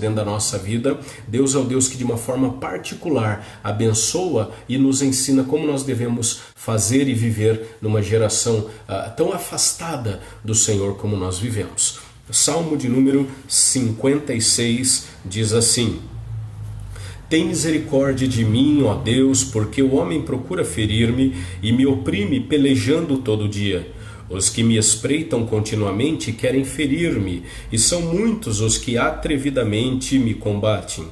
dentro da nossa vida. Deus é o Deus que de uma forma particular abençoa e nos ensina como nós devemos fazer e viver numa geração tão afastada do Senhor como nós vivemos. Salmo de número 56 diz assim: Tem misericórdia de mim, ó Deus, porque o homem procura ferir-me e me oprime pelejando todo dia. Os que me espreitam continuamente querem ferir-me, e são muitos os que atrevidamente me combatem.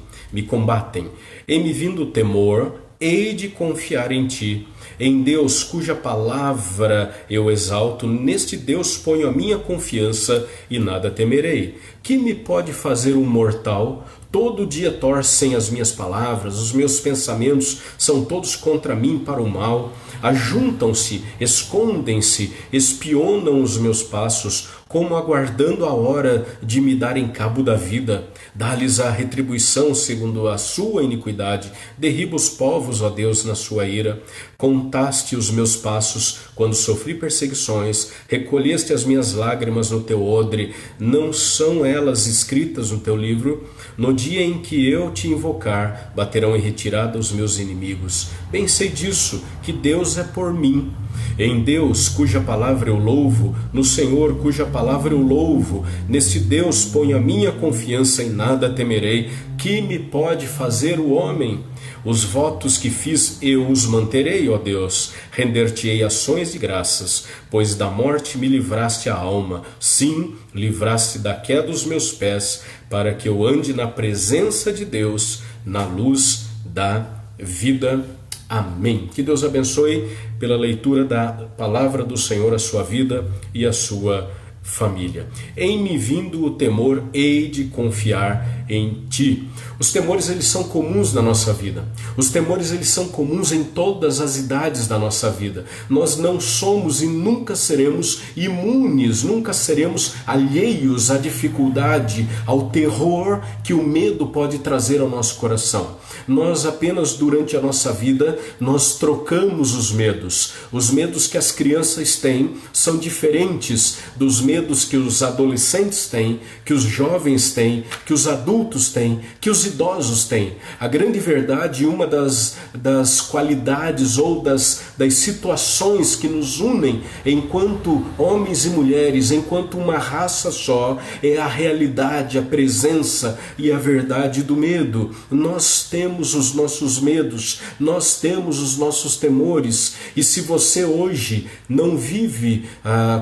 Em me vindo o temor, hei de confiar em ti. Em Deus, cuja palavra eu exalto, neste Deus ponho a minha confiança e nada temerei. Que me pode fazer um mortal? Todo dia torcem as minhas palavras, os meus pensamentos são todos contra mim para o mal. Ajuntam-se, escondem-se, espionam os meus passos, como aguardando a hora de me darem cabo da vida. Dá-lhes a retribuição segundo a sua iniquidade. Derriba os povos, ó Deus, na sua ira. Contaste os meus passos quando sofri perseguições. Recolheste as minhas lágrimas no teu odre. Não são elas escritas no teu livro? No dia em que eu te invocar, baterão em retirada os meus inimigos. Bem sei disso, que Deus é por mim. Em Deus, cuja palavra eu louvo, no Senhor, cuja palavra eu louvo, neste Deus ponho a minha confiança e nada temerei. Que me pode fazer o homem? Os votos que fiz eu os manterei, ó Deus. Render-te-ei ações de graças, pois da morte me livraste a alma. Sim, livraste da queda dos meus pés, para que eu ande na presença de Deus, na luz da vida. Amém. Que Deus abençoe pela leitura da palavra do Senhor a sua vida e a sua família. Em me vindo o temor, hei de confiar em ti. Os temores, eles são comuns na nossa vida. Os temores, eles são comuns em todas as idades da nossa vida. Nós não somos e nunca seremos imunes, nunca seremos alheios à dificuldade, ao terror que o medo pode trazer ao nosso coração. Nós apenas durante a nossa vida, nós trocamos os medos. Os medos que as crianças têm são diferentes dos medos que os adolescentes têm, que os jovens têm, que os adultos têm, que os idosos têm. A grande verdade, uma das qualidades ou das situações que nos unem enquanto homens e mulheres, enquanto uma raça só, é a realidade, a presença e a verdade do medo. Nós temos os nossos medos, nós temos os nossos temores, e se você hoje não vive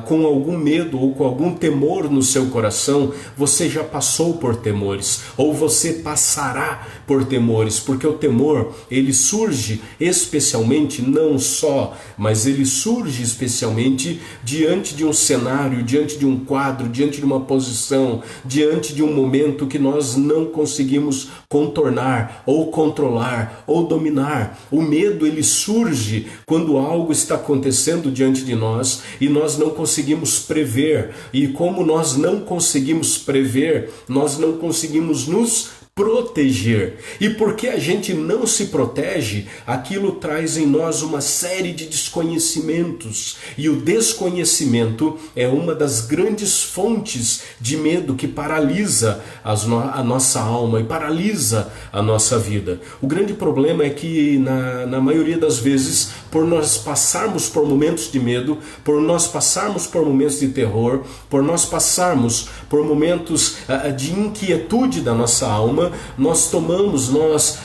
com algum medo ou com algum temor no seu coração, você já passou por temores, ou você passará por temores, porque o temor, ele surge especialmente, não só, mas ele surge especialmente diante de um cenário, diante de um quadro, diante de uma posição, diante de um momento que nós não conseguimos contornar, ou controlar, ou dominar. O medo, ele surge quando algo está acontecendo diante de nós e nós não conseguimos prever, e como nós não conseguimos prever, nós não conseguimos nos proteger. E porque a gente não se protege, aquilo traz em nós uma série de desconhecimentos. E o desconhecimento é uma das grandes fontes de medo que paralisa a nossa alma e paralisa a nossa vida. O grande problema é que na maioria das vezes, por nós passarmos por momentos de medo, por nós passarmos por momentos de terror, por nós passarmos por momentos de inquietude da nossa alma, nós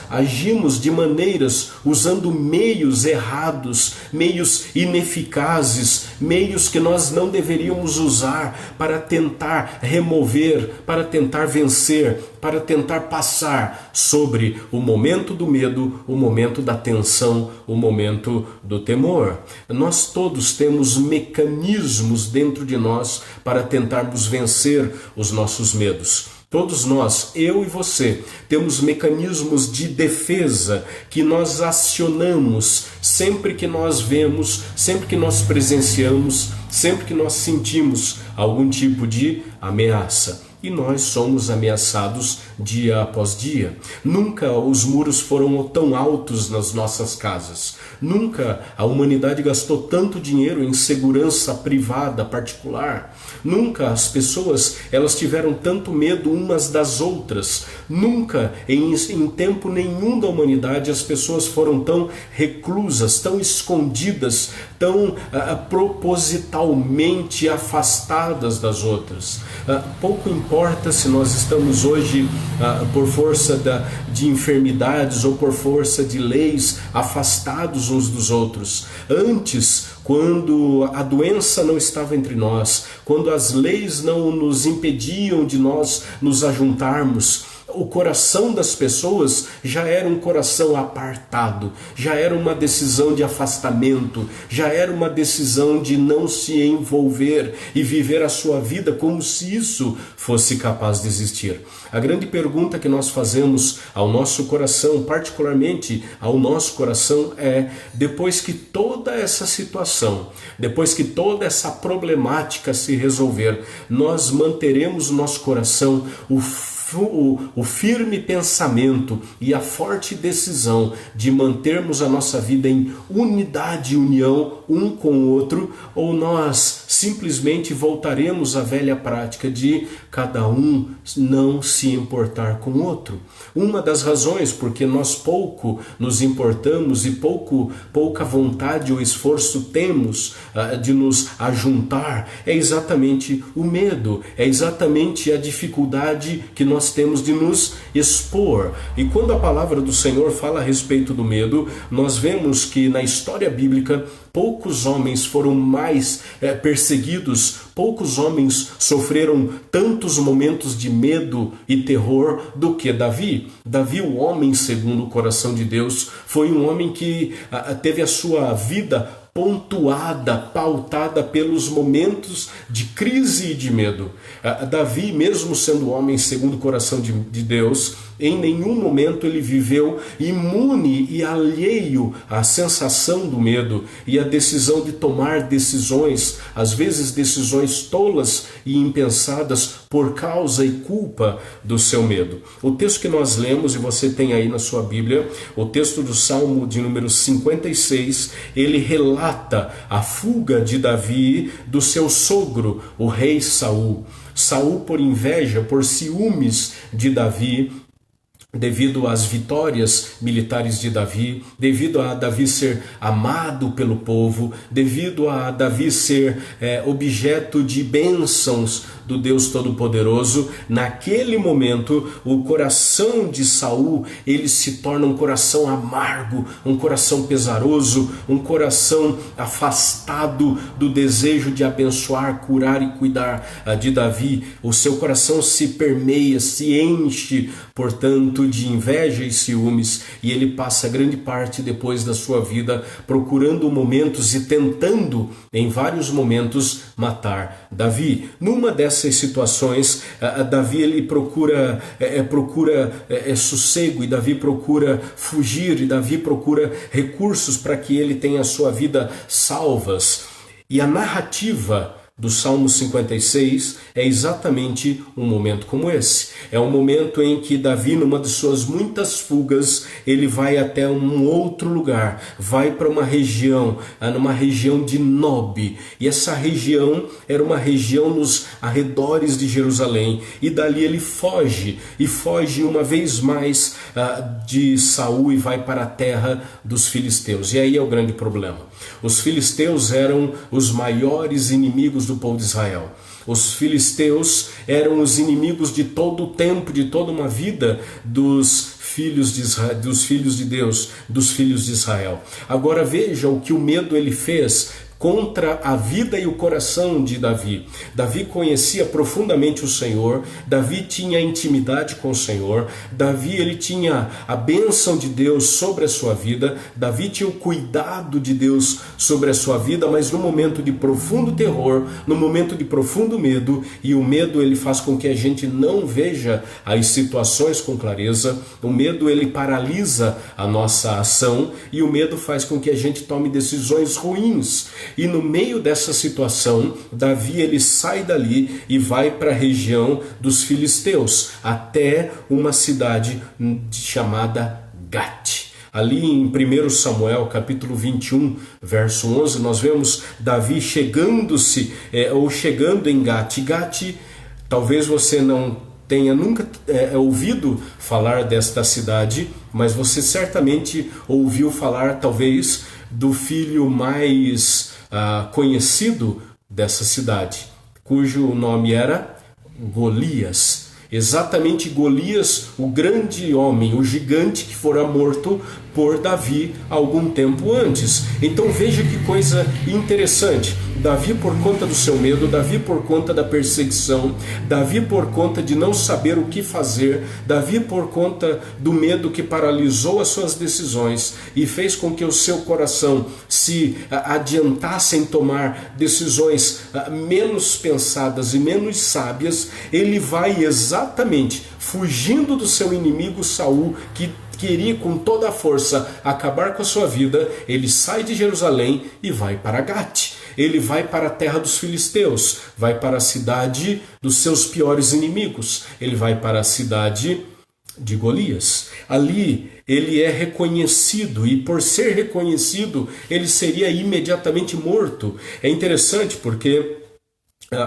agimos de maneiras, usando meios errados, meios ineficazes, meios que nós não deveríamos usar para tentar remover, para tentar vencer, para tentar passar sobre o momento do medo, o momento da tensão, o momento do temor. Nós todos temos mecanismos dentro de nós para tentarmos vencer os nossos medos. Todos nós, eu e você, temos mecanismos de defesa que nós acionamos sempre que nós vemos, sempre que nós presenciamos, sempre que nós sentimos algum tipo de ameaça. E nós somos ameaçados dia após dia. Nunca os muros foram tão altos nas nossas casas. Nunca a humanidade gastou tanto dinheiro em segurança privada, particular. Nunca as pessoas elas tiveram tanto medo umas das outras. Nunca, em tempo nenhum da humanidade, as pessoas foram tão reclusas, tão escondidas, tão propositalmente afastadas das outras. Pouco importa se nós estamos hoje, por força de enfermidades ou por força de leis, afastados uns dos outros. Antes, quando a doença não estava entre nós, quando as leis não nos impediam de nós nos ajuntarmos, o coração das pessoas já era um coração apartado, já era uma decisão de afastamento, já era uma decisão de não se envolver e viver a sua vida como se isso fosse capaz de existir. A grande pergunta que nós fazemos ao nosso coração, particularmente ao nosso coração, é: depois que toda essa situação, depois que toda essa problemática se resolver, nós manteremos no nosso coração o firme pensamento e a forte decisão de mantermos a nossa vida em unidade e união um com o outro, ou nós simplesmente voltaremos à velha prática de cada um não se importar com o outro? Uma das razões porque nós pouco nos importamos e pouca vontade ou esforço temos de nos ajuntar é exatamente o medo, é exatamente a dificuldade que nós temos de nos expor. E quando a palavra do Senhor fala a respeito do medo, nós vemos que na história bíblica poucos homens foram mais perseguidos, poucos homens sofreram tantos momentos de medo e terror do que Davi. Davi, o homem segundo o coração de Deus, foi um homem que teve a sua vida pontuada, pautada pelos momentos de crise e de medo. Davi, mesmo sendo homem segundo o coração de Deus, em nenhum momento ele viveu imune e alheio à sensação do medo e à decisão de tomar decisões, às vezes decisões tolas e impensadas por causa e culpa do seu medo. O texto que nós lemos, e você tem aí na sua Bíblia, o texto do Salmo de número 56, ele relata a fuga de Davi do seu sogro, o rei Saul. Saul, por inveja, por ciúmes de Davi, devido às vitórias militares de Davi, devido a Davi ser amado pelo povo, devido a Davi ser objeto de bênçãos do Deus Todo-Poderoso, naquele momento o coração de Saul ele se torna um coração amargo, um coração pesaroso, um coração afastado do desejo de abençoar, curar e cuidar de Davi. O seu coração se permeia, se enche, portanto, de inveja e ciúmes, e ele passa grande parte depois da sua vida procurando momentos e tentando em vários momentos matar Davi. Numa dessas situações, Davi ele procura sossego, e Davi procura fugir, e Davi procura recursos para que ele tenha a sua vida salvas. E a narrativa do Salmo 56 é exatamente um momento como esse. É um momento em que Davi, numa de suas muitas fugas, ele vai até um outro lugar, vai para uma região, numa região de Nob. E essa região era uma região nos arredores de Jerusalém. E dali ele foge, e foge uma vez mais de Saul e vai para a terra dos filisteus. E aí é o grande problema. Os filisteus eram os maiores inimigos do povo de Israel. Os filisteus eram os inimigos de todo o tempo, de toda uma vida dos filhos de Israel, dos filhos de Deus, dos filhos de Israel. Agora veja o que o medo ele fez contra a vida e o coração de Davi. Davi conhecia profundamente o Senhor, Davi tinha intimidade com o Senhor, Davi ele tinha a bênção de Deus sobre a sua vida, Davi tinha o cuidado de Deus sobre a sua vida, mas no momento de profundo terror, no momento de profundo medo, e o medo ele faz com que a gente não veja as situações com clareza, o medo ele paralisa a nossa ação, e o medo faz com que a gente tome decisões ruins. E no meio dessa situação, Davi ele sai dali e vai para a região dos filisteus, até uma cidade chamada Gate. Ali em 1 Samuel, capítulo 21, verso 11, nós vemos Davi chegando-se, ou chegando em Gate. Gate, talvez você não tenha nunca ouvido falar desta cidade, mas você certamente ouviu falar, talvez, do filho mais conhecido dessa cidade, cujo nome era Golias. Exatamente Golias, o grande homem, o gigante que fora morto por Davi algum tempo antes. Então veja que coisa interessante. Davi, por conta do seu medo, Davi por conta da perseguição, Davi por conta de não saber o que fazer, Davi por conta do medo que paralisou as suas decisões e fez com que o seu coração se adiantasse em tomar decisões menos pensadas e menos sábias, ele vai exatamente fugindo do seu inimigo Saul, que queria com toda a força acabar com a sua vida. Ele sai de Jerusalém e vai para Gate. Ele vai para a terra dos filisteus, vai para a cidade dos seus piores inimigos, ele vai para a cidade de Golias. Ali ele é reconhecido, e por ser reconhecido ele seria imediatamente morto. É interessante porque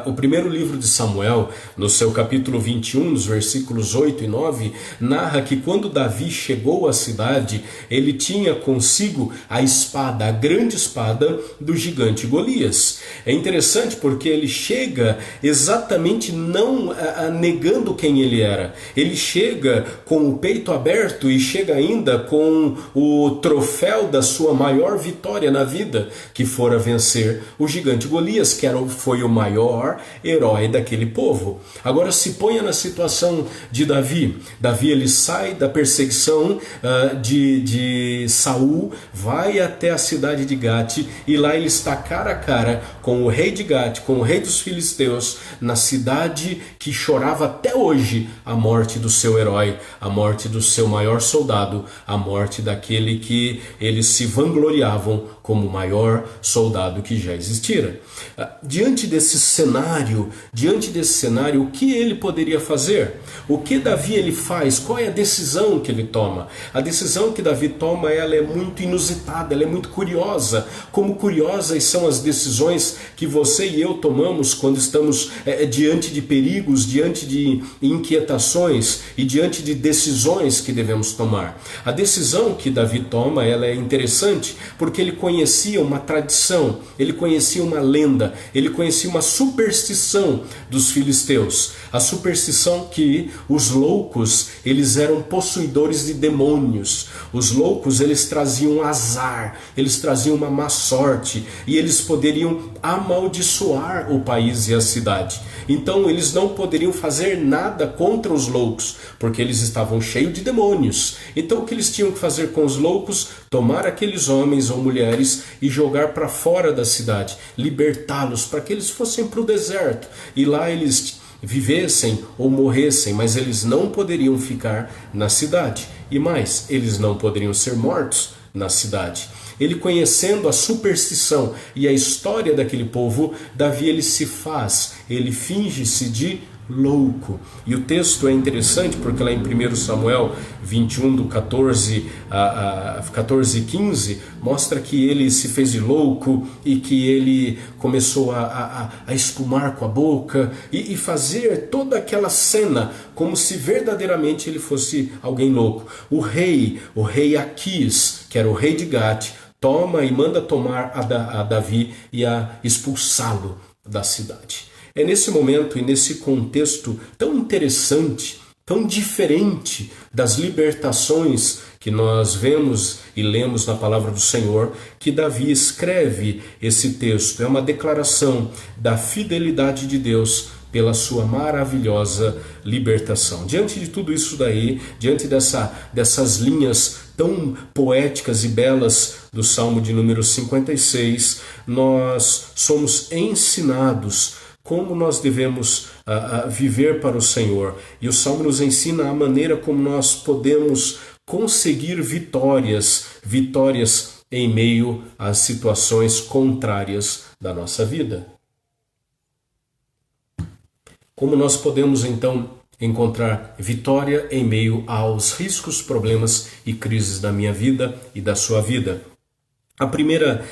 o primeiro livro de Samuel, no seu capítulo 21, nos versículos 8 e 9, narra que quando Davi chegou à cidade, ele tinha consigo a espada, a grande espada do gigante Golias. É interessante porque ele chega exatamente não negando quem ele era. Ele chega com o peito aberto e chega ainda com o troféu da sua maior vitória na vida, que fora vencer o gigante Golias, que foi o maior herói daquele povo. Agora se ponha na situação de Davi. Davi ele sai da perseguição de Saul, vai até a cidade de Gate, e lá ele está cara a cara com o rei de Gate, com o rei dos filisteus, na cidade que chorava até hoje a morte do seu herói, a morte do seu maior soldado, a morte daquele que eles se vangloriavam como o maior soldado que já existira. Diante desse cenário, o que ele poderia fazer? O que Davi ele faz? Qual é a decisão que ele toma? A decisão que Davi toma, ela é muito inusitada, ela é muito curiosa. Como curiosas são as decisões que você e eu tomamos quando estamos diante de perigos, diante de inquietações e diante de decisões que devemos tomar. A decisão que Davi toma, ela é interessante porque ele conhecia uma tradição, ele conhecia uma lenda, ele conhecia uma superstição dos filisteus. A superstição que os loucos, eles eram possuidores de demônios. Os loucos, eles traziam azar, eles traziam uma má sorte, e eles poderiam amaldiçoar o país e a cidade. Então eles não poderiam fazer nada contra os loucos, porque eles estavam cheios de demônios. Então o que eles tinham que fazer com os loucos? Tomar aqueles homens ou mulheres e jogar para fora da cidade, libertá-los para que eles fossem para o deserto, e lá eles vivessem ou morressem, mas eles não poderiam ficar na cidade. E mais, eles não poderiam ser mortos na cidade. Ele, conhecendo a superstição e a história daquele povo, Davi ele finge-se de louco. E o texto é interessante porque lá em 1 Samuel 21, do 14 e 15, mostra que ele se fez de louco e que ele começou a espumar com a boca e fazer toda aquela cena como se verdadeiramente ele fosse alguém louco. O rei Aquis, que era o rei de Gate, toma e manda tomar a Davi e a expulsá-lo da cidade. É nesse momento e nesse contexto tão interessante, tão diferente das libertações que nós vemos e lemos na palavra do Senhor, que Davi escreve esse texto. É uma declaração da fidelidade de Deus pela sua maravilhosa libertação. Diante de tudo isso daí, diante dessas linhas tão poéticas e belas do Salmo de número 56, nós somos ensinados como nós devemos viver para o Senhor. E o Salmo nos ensina a maneira como nós podemos conseguir vitórias em meio às situações contrárias da nossa vida. Como nós podemos então encontrar vitória em meio aos riscos, problemas e crises da minha vida e da sua vida? A primeira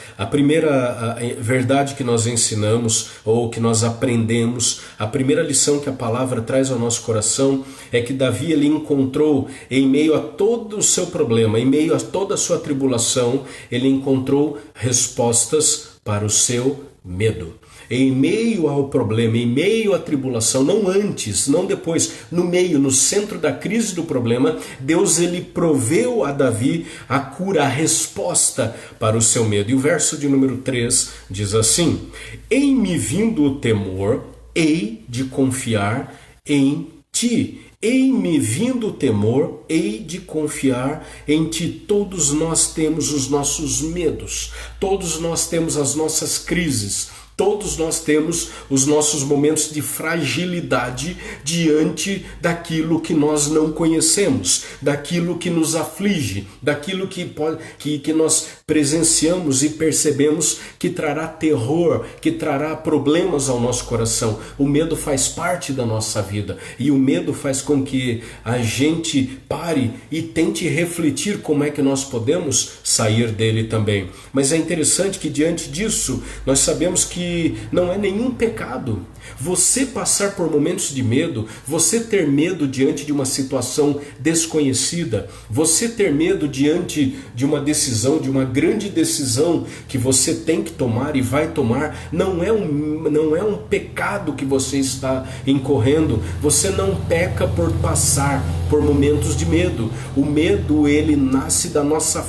verdade que nós ensinamos ou que nós aprendemos, a primeira lição que a palavra traz ao nosso coração é que Davi ele encontrou em meio a todo o seu problema, em meio a toda a sua tribulação, ele encontrou respostas para o seu medo. Em meio ao problema, em meio à tribulação, não antes, não depois, no meio, no centro da crise do problema, Deus ele proveu a Davi a cura, a resposta para o seu medo. E o verso de número 3 diz assim: em me vindo o temor, hei de confiar em ti. Em me vindo o temor, hei de confiar em ti. Todos nós temos os nossos medos, todos nós temos as nossas crises, todos nós temos os nossos momentos de fragilidade diante daquilo que nós não conhecemos, daquilo que nos aflige, daquilo que nós presenciamos e percebemos que trará terror, que trará problemas ao nosso coração. O medo faz parte da nossa vida e o medo faz com que a gente pare e tente refletir como é que nós podemos sair dele também. Mas é interessante que diante disso nós sabemos que não é nenhum pecado você passar por momentos de medo, você ter medo diante de uma situação desconhecida, você ter medo diante de uma decisão, de uma grande decisão que você tem que tomar e vai tomar. Não é um pecado que você está incorrendo. Você não peca por passar por momentos de medo. O medo ele nasce da nossa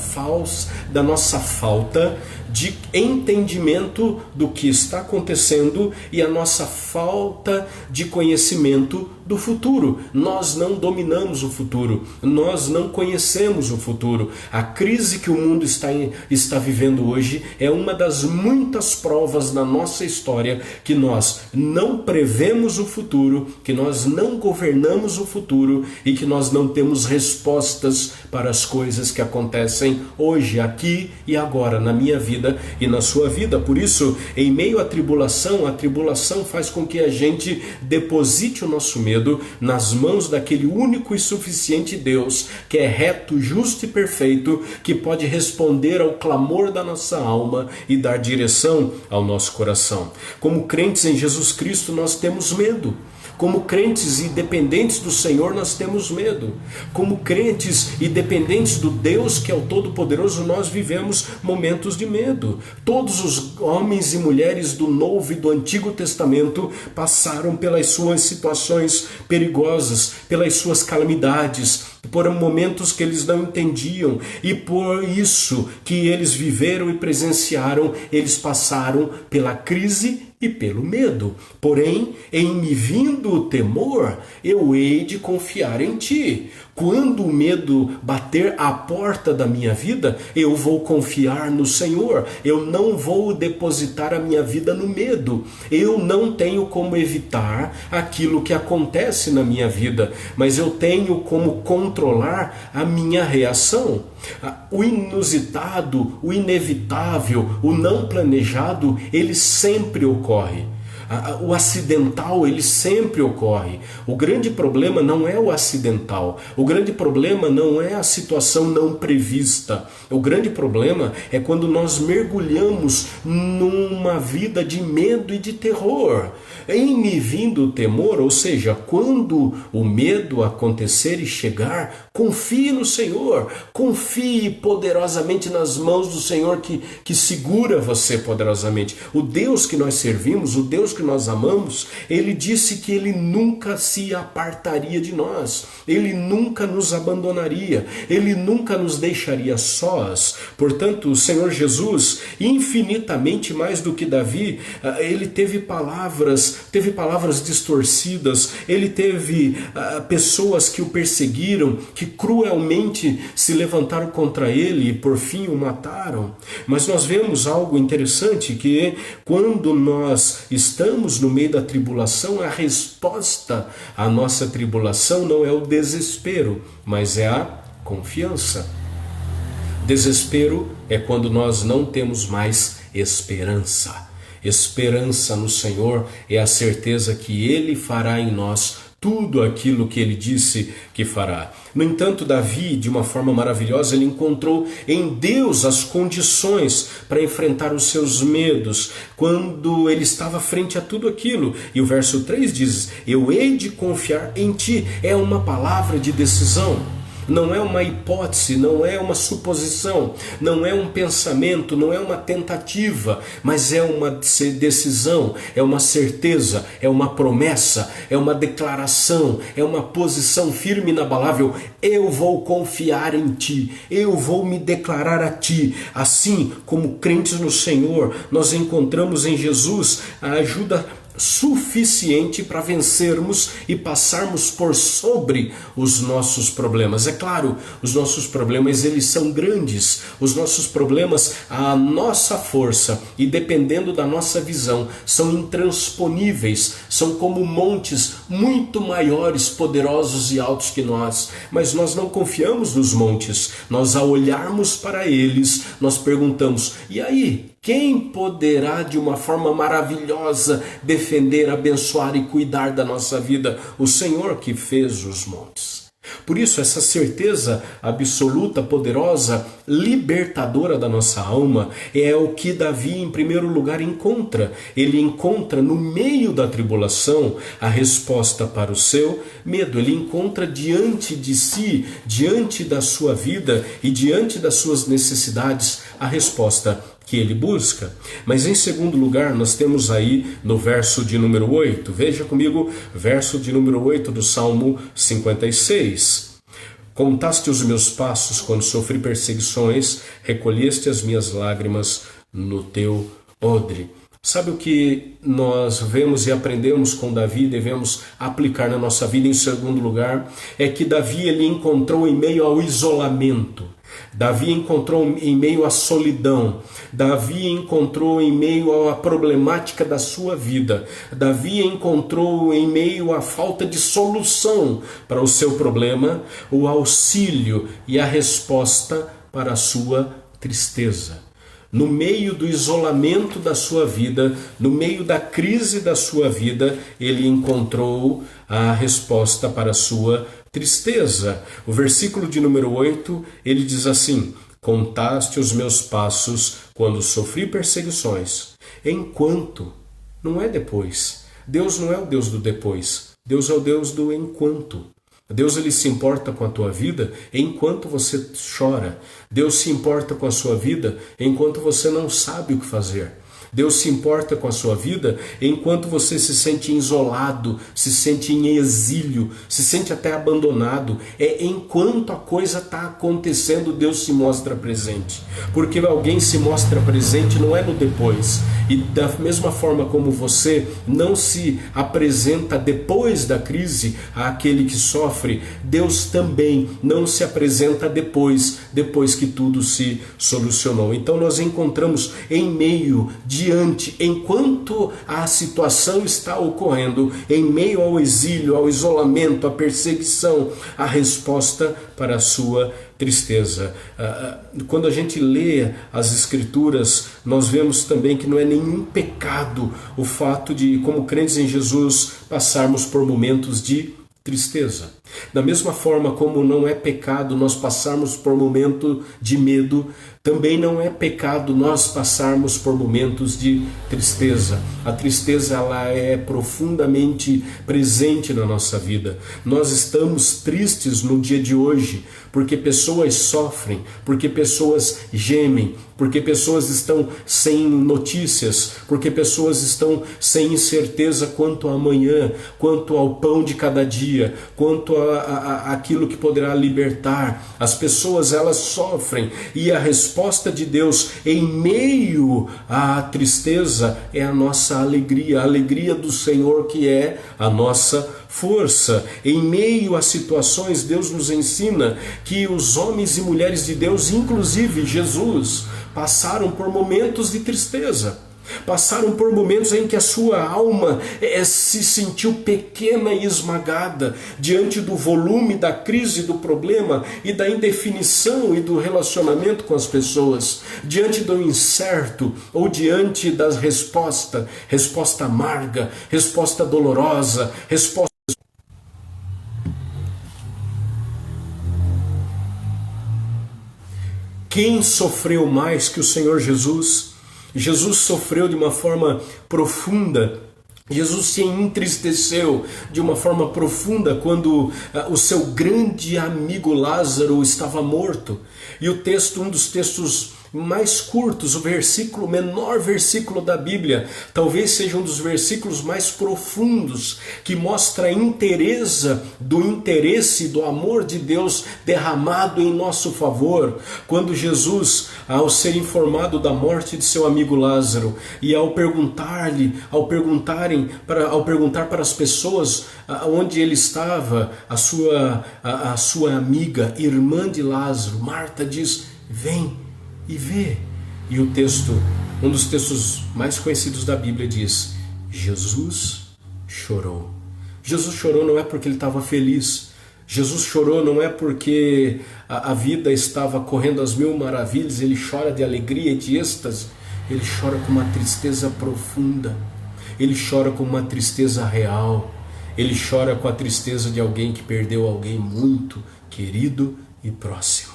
falta de entendimento do que está acontecendo e a nossa falta de conhecimento do futuro. Nós não dominamos o futuro, nós não conhecemos o futuro. A crise que o mundo está vivendo hoje é uma das muitas provas na nossa história que nós não prevemos o futuro, que nós não governamos o futuro e que nós não temos respostas para as coisas que acontecem hoje, aqui e agora, na minha vida e na sua vida. Por isso, em meio à tribulação, a tribulação faz com que a gente deposite o nosso medo nas mãos daquele único e suficiente Deus, que é reto, justo e perfeito, que pode responder ao clamor da nossa alma e dar direção ao nosso coração. Como crentes em Jesus Cristo, nós temos medo. Como crentes e dependentes do Senhor, nós temos medo. Como crentes e dependentes do Deus que é o Todo-Poderoso, nós vivemos momentos de medo. Todos os homens e mulheres do Novo e do Antigo Testamento passaram pelas suas situações perigosas, pelas suas calamidades, por momentos que eles não entendiam, e por isso que eles viveram e presenciaram, eles passaram pela crise e pelo medo. Porém, em me vindo o temor, eu hei de confiar em ti. Quando o medo bater à porta da minha vida, eu vou confiar no Senhor. Eu não vou depositar a minha vida no medo. Eu não tenho como evitar aquilo que acontece na minha vida, mas eu tenho como controlar a minha reação. O inusitado, o inevitável, o não planejado, ele sempre ocorre. O acidental, ele sempre ocorre. O grande problema não é o acidental. O grande problema não é a situação não prevista. O grande problema é quando nós mergulhamos numa vida de medo e de terror. Em me vindo o temor, ou seja, quando o medo acontecer e chegar, confie no Senhor. Confie poderosamente nas mãos do Senhor que segura você poderosamente. O Deus que nós servimos, o Deus que nós amamos, ele disse que ele nunca se apartaria de nós, ele nunca nos abandonaria, ele nunca nos deixaria sós. Portanto, o Senhor Jesus, infinitamente mais do que Davi, ele teve palavras distorcidas, ele teve pessoas que o perseguiram, que cruelmente se levantaram contra ele e por fim o mataram. Mas nós vemos algo interessante, que quando nós estamos no meio da tribulação, a resposta à nossa tribulação não é o desespero, mas é a confiança. Desespero é quando nós não temos mais esperança. Esperança no Senhor é a certeza que Ele fará em nós tudo aquilo que Ele disse que fará. No entanto, Davi, de uma forma maravilhosa, ele encontrou em Deus as condições para enfrentar os seus medos, quando ele estava frente a tudo aquilo. E o verso 3 diz: eu hei de confiar em ti. É uma palavra de decisão. Não é uma hipótese, não é uma suposição, não é um pensamento, não é uma tentativa, mas é uma decisão, é uma certeza, é uma promessa, é uma declaração, é uma posição firme e inabalável. Eu vou confiar em ti, eu vou me declarar a ti. Assim como crentes no Senhor, nós encontramos em Jesus a ajuda suficiente para vencermos e passarmos por sobre os nossos problemas. É claro, os nossos problemas eles são grandes, os nossos problemas, a nossa força e dependendo da nossa visão, são intransponíveis, são como montes muito maiores, poderosos e altos que nós, mas nós não confiamos nos montes. Nós, ao olharmos para eles, nós perguntamos: e aí? Quem poderá de uma forma maravilhosa defender, abençoar e cuidar da nossa vida? O Senhor que fez os montes. Por isso, essa certeza absoluta, poderosa, libertadora da nossa alma é o que Davi, em primeiro lugar, encontra. Ele encontra no meio da tribulação a resposta para o seu medo. Ele encontra diante de si, diante da sua vida e diante das suas necessidades, a resposta que ele busca. Mas em segundo lugar, nós temos aí no verso de número 8, veja comigo, verso de número 8 do Salmo 56. Contaste os meus passos quando sofri perseguições, recolheste as minhas lágrimas no teu odre. Sabe o que nós vemos e aprendemos com Davi e devemos aplicar na nossa vida em segundo lugar? É que Davi ele encontrou em meio ao isolamento, Davi encontrou em meio à solidão, Davi encontrou em meio à problemática da sua vida, Davi encontrou em meio à falta de solução para o seu problema, o auxílio e a resposta para a sua tristeza. No meio do isolamento da sua vida, no meio da crise da sua vida, ele encontrou a resposta para a sua tristeza. O versículo de número 8, ele diz assim: contaste os meus passos quando sofri perseguições. Enquanto, não é depois. Deus não é o Deus do depois. Deus é o Deus do enquanto. Deus ele se importa com a tua vida enquanto você chora. Deus se importa com a sua vida enquanto você não sabe o que fazer. Deus se importa com a sua vida enquanto você se sente isolado, se sente em exílio, se sente até abandonado. É enquanto a coisa está acontecendo, Deus se mostra presente. Porque alguém se mostra presente não é no depois. E da mesma forma como você não se apresenta depois da crise àquele que sofre, Deus também não se apresenta depois que tudo se solucionou. Então nós encontramos em meio, diante, enquanto a situação está ocorrendo, em meio ao exílio, ao isolamento, à perseguição, a resposta para a sua tristeza. Quando a gente lê as Escrituras, nós vemos também que não é nenhum pecado o fato de, como crentes em Jesus, passarmos por momentos de tristeza. Da mesma forma como não é pecado nós passarmos por momento de medo, também não é pecado nós passarmos por momentos de tristeza. A tristeza ela é profundamente presente na nossa vida. Nós estamos tristes no dia de hoje porque pessoas sofrem, porque pessoas gemem, porque pessoas estão sem notícias, porque pessoas estão sem incerteza quanto ao amanhã, quanto ao pão de cada dia, quanto aquilo que poderá libertar. As pessoas elas sofrem e a resposta de Deus em meio à tristeza é a nossa alegria, a alegria do Senhor que é a nossa força. Em meio a situações, Deus nos ensina que os homens e mulheres de Deus, inclusive Jesus, passaram por momentos de tristeza. Passaram por momentos em que a sua alma se sentiu pequena e esmagada diante do volume da crise, do problema e da indefinição e do relacionamento com as pessoas, diante do incerto ou diante das respostas, resposta amarga, resposta dolorosa, resposta. Quem sofreu mais que o Senhor Jesus? Jesus sofreu de uma forma profunda. Jesus se entristeceu de uma forma profunda quando o seu grande amigo Lázaro estava morto. E o texto, um dos textos mais curtos, o menor versículo da Bíblia, talvez seja um dos versículos mais profundos, que mostra a inteireza do interesse, do amor de Deus derramado em nosso favor. Quando Jesus, ao ser informado da morte de seu amigo Lázaro, e ao perguntar para as pessoas onde ele estava, a sua amiga, irmã de Lázaro, Marta, diz: vem e vê. E o texto, um dos textos mais conhecidos da Bíblia, diz: Jesus chorou. Jesus chorou não é porque ele estava feliz. Jesus chorou não é porque a vida estava correndo às mil maravilhas. Ele chora de alegria e de êxtase. Ele chora com uma tristeza profunda. Ele chora com uma tristeza real. Ele chora com a tristeza de alguém que perdeu alguém muito querido e próximo.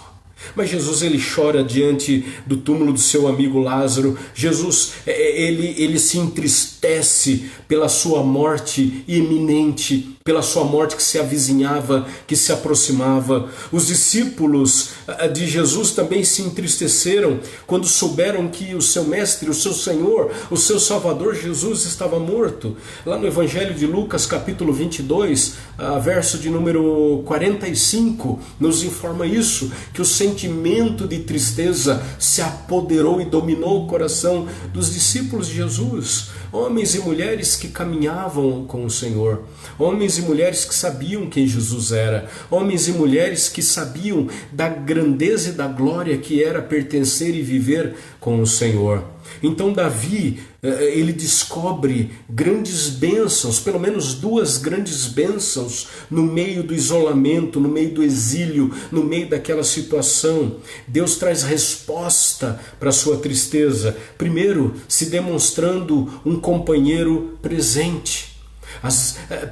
Mas Jesus, ele chora diante do túmulo do seu amigo Lázaro. Jesus, ele se entristece pela sua morte iminente, pela sua morte que se avizinhava, que se aproximava. Os discípulos de Jesus também se entristeceram quando souberam que o seu mestre, o seu Senhor, o seu Salvador Jesus estava morto. Lá no Evangelho de Lucas, capítulo 22, verso de número 45, nos informa isso, que o sentimento de tristeza se apoderou e dominou o coração dos discípulos de Jesus. Homens e mulheres que caminhavam com o Senhor, homens e mulheres que sabiam quem Jesus era, homens e mulheres que sabiam da grandeza e da glória que era pertencer e viver com o Senhor. Então Davi, ele descobre grandes bênçãos, pelo menos duas grandes bênçãos no meio do isolamento, no meio do exílio, no meio daquela situação. Deus traz resposta para a sua tristeza. Primeiro, se demonstrando um companheiro presente.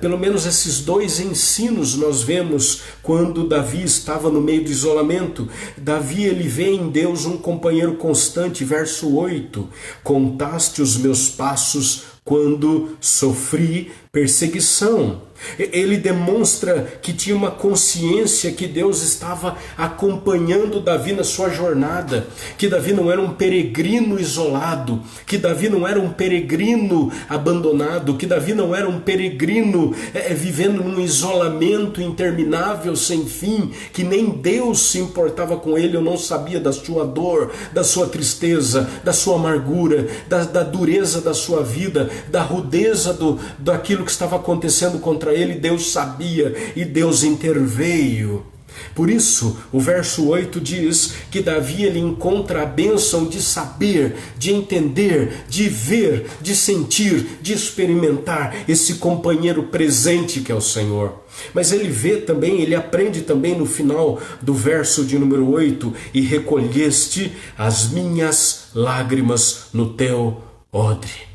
Pelo menos esses dois ensinos nós vemos quando Davi estava no meio do isolamento. Davi, ele vê em Deus um companheiro constante. Verso 8: contaste os meus passos quando sofri perseguição. Ele demonstra que tinha uma consciência que Deus estava acompanhando Davi na sua jornada, que Davi não era um peregrino isolado, que Davi não era um peregrino abandonado, que Davi não era um peregrino vivendo num isolamento interminável, sem fim, que nem Deus se importava com ele, ou não sabia da sua dor, da sua tristeza, da sua amargura, da dureza da sua vida, da rudeza daquilo que estava acontecendo contra ele. Deus sabia e Deus interveio. Por isso, o verso 8 diz que Davi, ele encontra a bênção de saber, de entender, de ver, de sentir, de experimentar esse companheiro presente que é o Senhor. Mas ele vê também, ele aprende também no final do verso de número 8: e recolheste as minhas lágrimas no teu odre.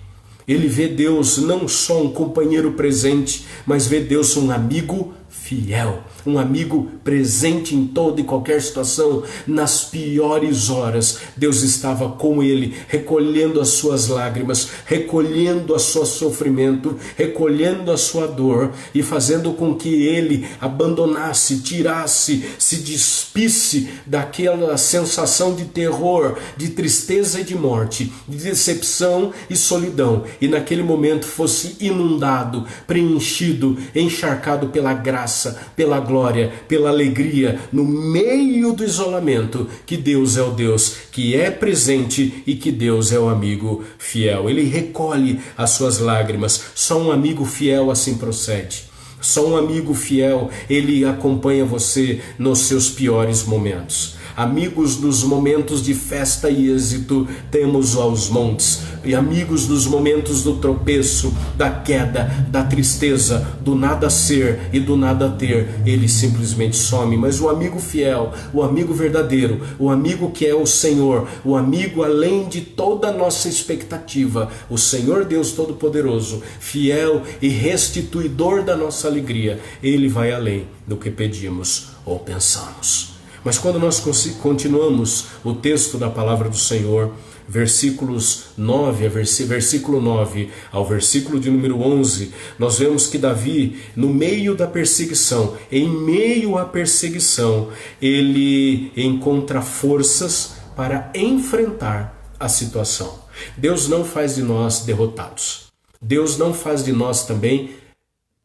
Ele vê Deus não só um companheiro presente, mas vê Deus um amigo fiel, um amigo presente em toda e qualquer situação. Nas piores horas, Deus estava com ele, recolhendo as suas lágrimas, recolhendo o seu sofrimento, recolhendo a sua dor e fazendo com que ele abandonasse, tirasse, se despisse daquela sensação de terror, de tristeza e de morte, de decepção e solidão, e naquele momento fosse inundado, preenchido, encharcado pela graça, pela glória, pela alegria, no meio do isolamento, que Deus é o Deus que é presente e que Deus é o amigo fiel. Ele recolhe as suas lágrimas. Só um amigo fiel assim procede. Só um amigo fiel, ele acompanha você nos seus piores momentos. Amigos nos momentos de festa e êxito, temos aos montes. E amigos nos momentos do tropeço, da queda, da tristeza, do nada ser e do nada ter, ele simplesmente some. Mas o amigo fiel, o amigo verdadeiro, o amigo que é o Senhor, o amigo além de toda a nossa expectativa, o Senhor Deus Todo-Poderoso, fiel e restituidor da nossa alegria, ele vai além do que pedimos ou pensamos. Mas quando nós continuamos o texto da palavra do Senhor, versículo 9 ao versículo de número 11, nós vemos que Davi, no meio da perseguição, em meio à perseguição, ele encontra forças para enfrentar a situação. Deus não faz de nós derrotados. Deus não faz de nós também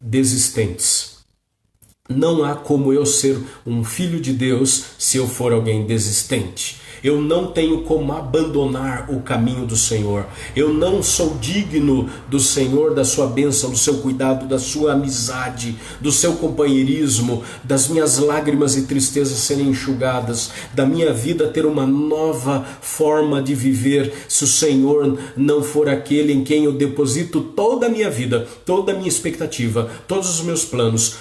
desistentes. Não há como eu ser um filho de Deus se eu for alguém desistente. Eu não tenho como abandonar o caminho do Senhor. Eu não sou digno do Senhor, da sua bênção, do seu cuidado, da sua amizade, do seu companheirismo, das minhas lágrimas e tristezas serem enxugadas, da minha vida ter uma nova forma de viver, se o Senhor não for aquele em quem eu deposito toda a minha vida, toda a minha expectativa, todos os meus planos,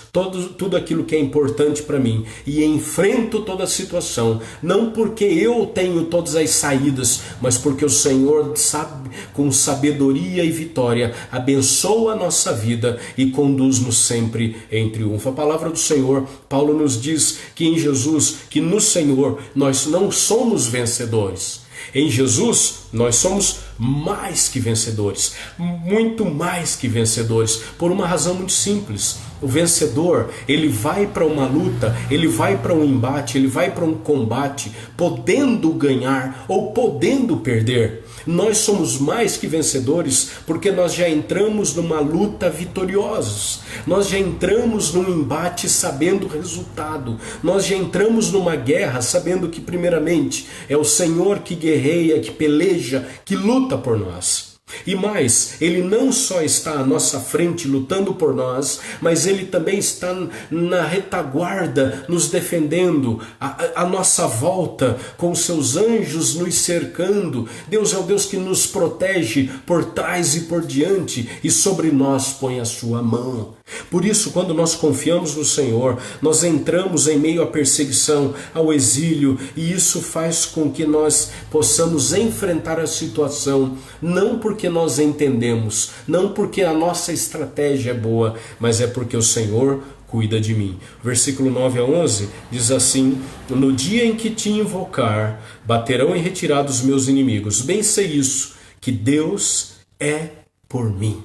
tudo aquilo que é importante para mim, e enfrento toda a situação, não porque eu tenho todas as saídas, mas porque o Senhor sabe, com sabedoria e vitória, abençoa a nossa vida e conduz-nos sempre em triunfo. A palavra do Senhor, Paulo nos diz que em Jesus, que no Senhor, nós não somos vencedores. Em Jesus, nós somos mais que vencedores, muito mais que vencedores, por uma razão muito simples. O vencedor, ele vai para uma luta, ele vai para um embate, ele vai para um combate, podendo ganhar ou podendo perder. Nós somos mais que vencedores porque nós já entramos numa luta vitoriosos. Nós já entramos num embate sabendo o resultado. Nós já entramos numa guerra sabendo que primeiramente é o Senhor que guerreia, que peleja, que luta por nós. E mais, Ele não só está à nossa frente lutando por nós, mas Ele também está na retaguarda nos defendendo, à nossa volta, com seus anjos nos cercando. Deus é o Deus que nos protege por trás e por diante, e sobre nós põe a sua mão. Por isso, quando nós confiamos no Senhor, nós entramos em meio à perseguição, ao exílio, e isso faz com que nós possamos enfrentar a situação, não porque nós entendemos, não porque a nossa estratégia é boa, mas é porque o Senhor cuida de mim. Versículo 9 a 11 diz assim: no dia em que te invocar, baterão em retirada os meus inimigos. Bem sei isso, que Deus é por mim.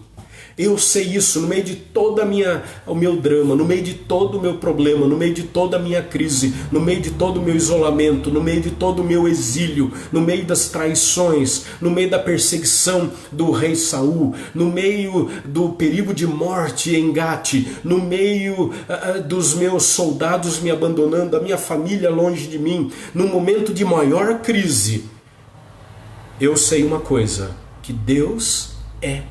Eu sei isso no meio de toda o meu drama, no meio de todo o meu problema, no meio de toda a minha crise, no meio de todo o meu isolamento, no meio de todo o meu exílio, no meio das traições, no meio da perseguição do rei Saul, no meio do perigo de morte em Gate, no meio dos meus soldados me abandonando, a minha família longe de mim, no momento de maior crise. Eu sei uma coisa, que Deus é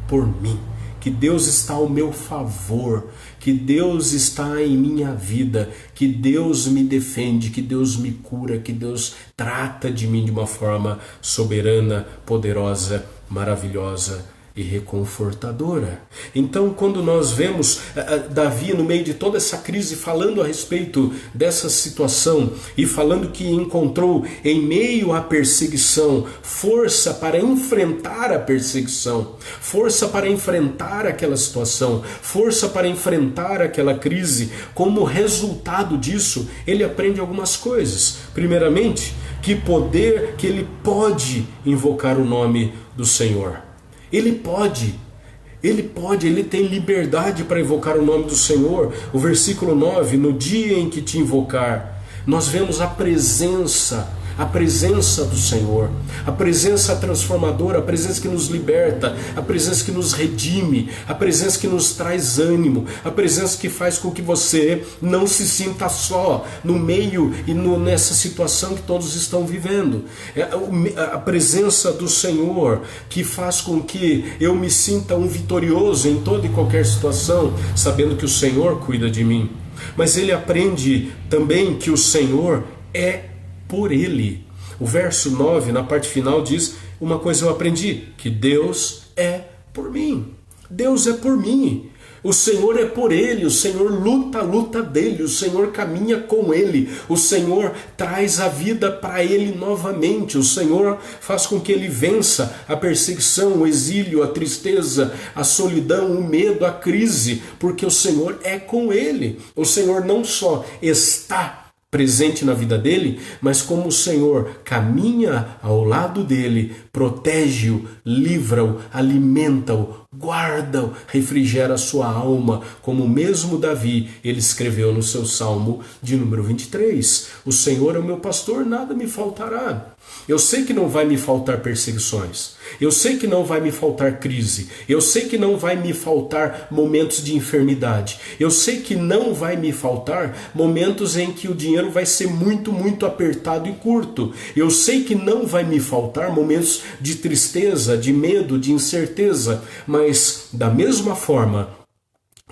por mim. Que Deus está ao meu favor, que Deus está em minha vida, que Deus me defende, que Deus me cura, que Deus trata de mim de uma forma soberana, poderosa, maravilhosa e reconfortadora. Então, quando nós vemos Davi no meio de toda essa crise falando a respeito dessa situação e falando que encontrou em meio à perseguição força para enfrentar a perseguição, força para enfrentar aquela situação, força para enfrentar aquela crise, como resultado disso, ele aprende algumas coisas. Primeiramente, que ele pode invocar o nome do Senhor. Ele tem liberdade para invocar o nome do Senhor. O versículo 9, no dia em que te invocar, nós vemos a presença do Senhor, a presença transformadora, a presença que nos liberta, a presença que nos redime, a presença que nos traz ânimo, a presença que faz com que você não se sinta só no meio e nessa situação que todos estão vivendo. A presença do Senhor que faz com que eu me sinta um vitorioso em toda e qualquer situação, sabendo que o Senhor cuida de mim. Mas ele aprende também que o Senhor é por Ele. O verso 9, na parte final, diz: uma coisa eu aprendi, que Deus é por mim. Deus é por mim. O Senhor é por ele, o Senhor luta a luta dele, o Senhor caminha com ele, o Senhor traz a vida para ele novamente, o Senhor faz com que ele vença a perseguição, o exílio, a tristeza, a solidão, o medo, a crise, porque o Senhor é com ele. O Senhor não só está presente na vida dele, mas como o Senhor caminha ao lado dele, protege-o, livra-o, alimenta-o, guarda-o, refrigera a sua alma, como mesmo Davi, ele escreveu no seu Salmo de número 23. O Senhor é o meu pastor, nada me faltará. Eu sei que não vai me faltar perseguições, eu sei que não vai me faltar crise, eu sei que não vai me faltar momentos de enfermidade, eu sei que não vai me faltar momentos em que o dinheiro vai ser muito, muito apertado e curto, eu sei que não vai me faltar momentos de tristeza, de medo, de incerteza, mas da mesma forma,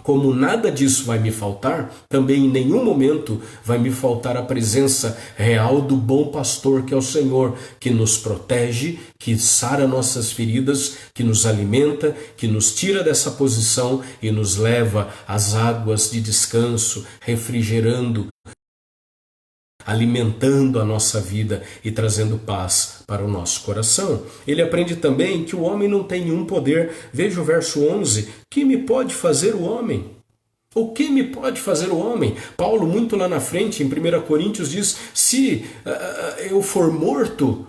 como nada disso vai me faltar, também em nenhum momento vai me faltar a presença real do bom pastor que é o Senhor, que nos protege, que sara nossas feridas, que nos alimenta, que nos tira dessa posição e nos leva às águas de descanso, refrigerando, alimentando a nossa vida e trazendo paz para o nosso coração. Ele aprende também que o homem não tem nenhum poder. Veja o verso 11. Que me pode fazer o homem? O que me pode fazer o homem? Paulo, muito lá na frente, em 1 Coríntios, diz: se eu for morto,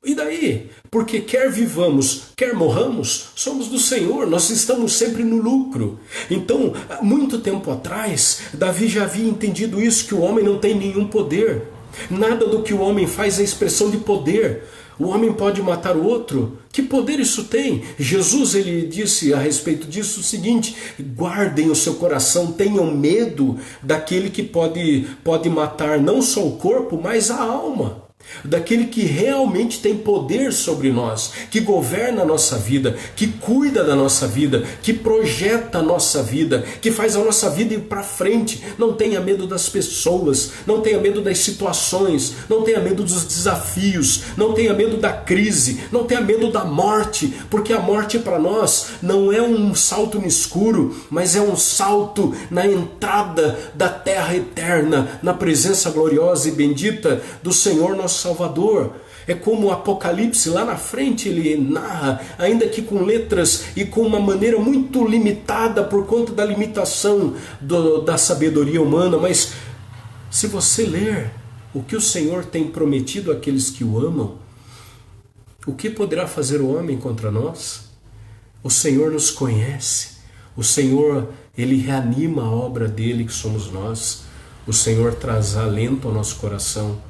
e daí? Porque quer vivamos, quer morramos, somos do Senhor, nós estamos sempre no lucro. Então, muito tempo atrás, Davi já havia entendido isso, que o homem não tem nenhum poder. Nada do que o homem faz é expressão de poder. O homem pode matar o outro? Que poder isso tem? Jesus, ele disse a respeito disso o seguinte: guardem o seu coração, tenham medo daquele que pode matar não só o corpo, mas a alma. Daquele que realmente tem poder sobre nós, que governa a nossa vida, que cuida da nossa vida, que projeta a nossa vida, que faz a nossa vida ir para frente. Não tenha medo das pessoas, não tenha medo das situações, não tenha medo dos desafios, não tenha medo da crise, não tenha medo da morte, porque a morte para nós não é um salto no escuro, mas é um salto na entrada da terra eterna, na presença gloriosa e bendita do Senhor nosso Salvador. É como o Apocalipse, lá na frente ele narra, ainda que com letras e com uma maneira muito limitada por conta da limitação da sabedoria humana, mas se você ler o que o Senhor tem prometido àqueles que o amam, o que poderá fazer o homem contra nós? O Senhor nos conhece, o Senhor, ele reanima a obra dele que somos nós, o Senhor traz alento ao nosso coração.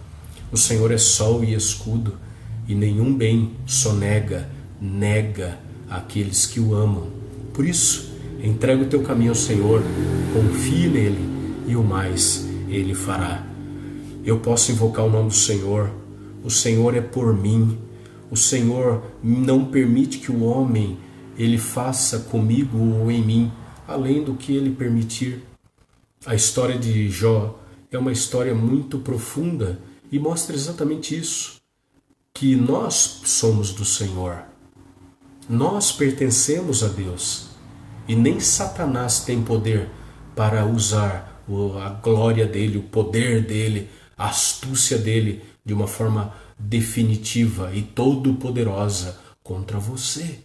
O Senhor é sol e escudo, e nenhum bem nega àqueles que o amam. Por isso, entrega o teu caminho ao Senhor, confie nele, e o mais ele fará. Eu posso invocar o nome do Senhor. O Senhor é por mim. O Senhor não permite que o homem ele faça comigo ou em mim, além do que ele permitir. A história de Jó é uma história muito profunda, e mostra exatamente isso, que nós somos do Senhor, nós pertencemos a Deus, e nem Satanás tem poder para usar a glória dele, o poder dele, a astúcia dele, de uma forma definitiva e todo-poderosa contra você.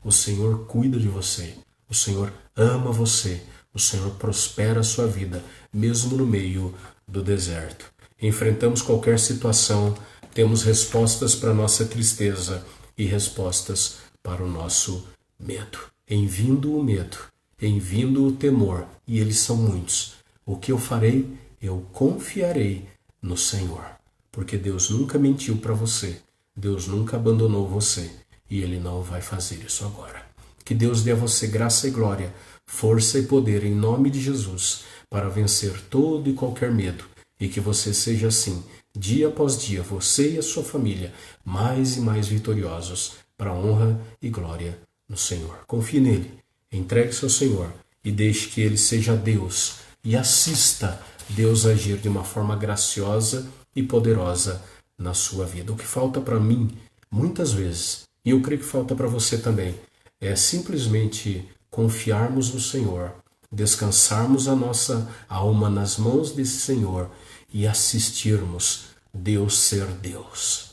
O Senhor cuida de você, o Senhor ama você, o Senhor prospera a sua vida, mesmo no meio do deserto. Enfrentamos qualquer situação, temos respostas para a nossa tristeza e respostas para o nosso medo. Em vindo o medo, em vindo o temor, e eles são muitos, o que eu farei? Eu confiarei no Senhor. Porque Deus nunca mentiu para você, Deus nunca abandonou você, e Ele não vai fazer isso agora. Que Deus dê a você graça e glória, força e poder em nome de Jesus, para vencer todo e qualquer medo. E que você seja assim, dia após dia, você e a sua família, mais e mais vitoriosos, para a honra e glória no Senhor. Confie nele, entregue-se ao Senhor e deixe que Ele seja Deus e assista Deus agir de uma forma graciosa e poderosa na sua vida. O que falta para mim, muitas vezes, e eu creio que falta para você também, é simplesmente confiarmos no Senhor, descansarmos a nossa alma nas mãos desse Senhor e assistirmos Deus ser Deus.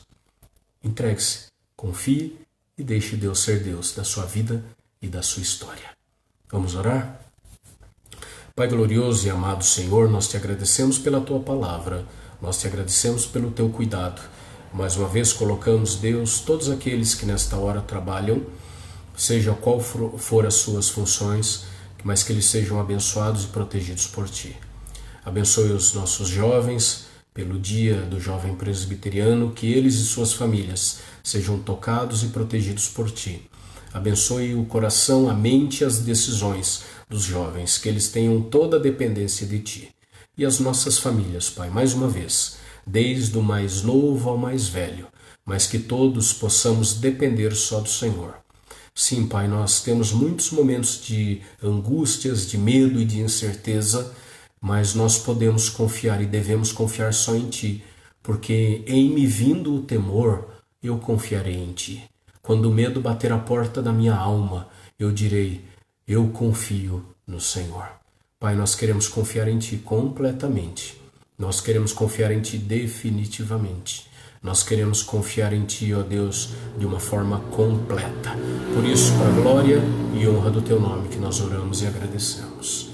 Entregue-se, confie e deixe Deus ser Deus da sua vida e da sua história. Vamos orar? Pai glorioso e amado Senhor, nós te agradecemos pela tua palavra, nós te agradecemos pelo teu cuidado. Mais uma vez colocamos, Deus, todos aqueles que nesta hora trabalham, seja qual for as suas funções, mas que eles sejam abençoados e protegidos por ti. Abençoe os nossos jovens, pelo dia do jovem presbiteriano, que eles e suas famílias sejam tocados e protegidos por ti. Abençoe o coração, a mente e as decisões dos jovens, que eles tenham toda a dependência de ti. E as nossas famílias, Pai, mais uma vez, desde o mais novo ao mais velho, mas que todos possamos depender só do Senhor. Sim, Pai, nós temos muitos momentos de angústias, de medo e de incerteza, mas nós podemos confiar e devemos confiar só em Ti, porque em me vindo o temor, eu confiarei em Ti. Quando o medo bater a porta da minha alma, eu direi, eu confio no Senhor. Pai, nós queremos confiar em Ti completamente. Nós queremos confiar em Ti definitivamente. Nós queremos confiar em Ti, ó Deus, de uma forma completa. Por isso, para a glória e honra do Teu nome que nós oramos e agradecemos.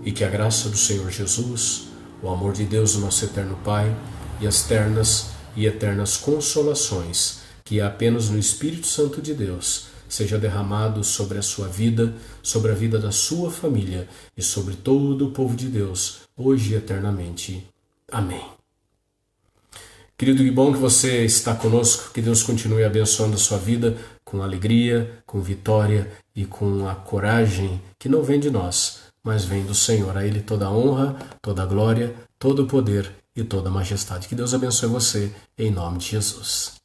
E que a graça do Senhor Jesus, o amor de Deus, o nosso eterno Pai, e as ternas e eternas consolações, que é apenas no Espírito Santo de Deus, seja derramado sobre a sua vida, sobre a vida da sua família e sobre todo o povo de Deus, hoje e eternamente. Amém. Querido, que bom que você está conosco, que Deus continue abençoando a sua vida com alegria, com vitória e com a coragem que não vem de nós, mas vem do Senhor. A Ele toda a honra, toda a glória, todo o poder e toda a majestade. Que Deus abençoe você, em nome de Jesus.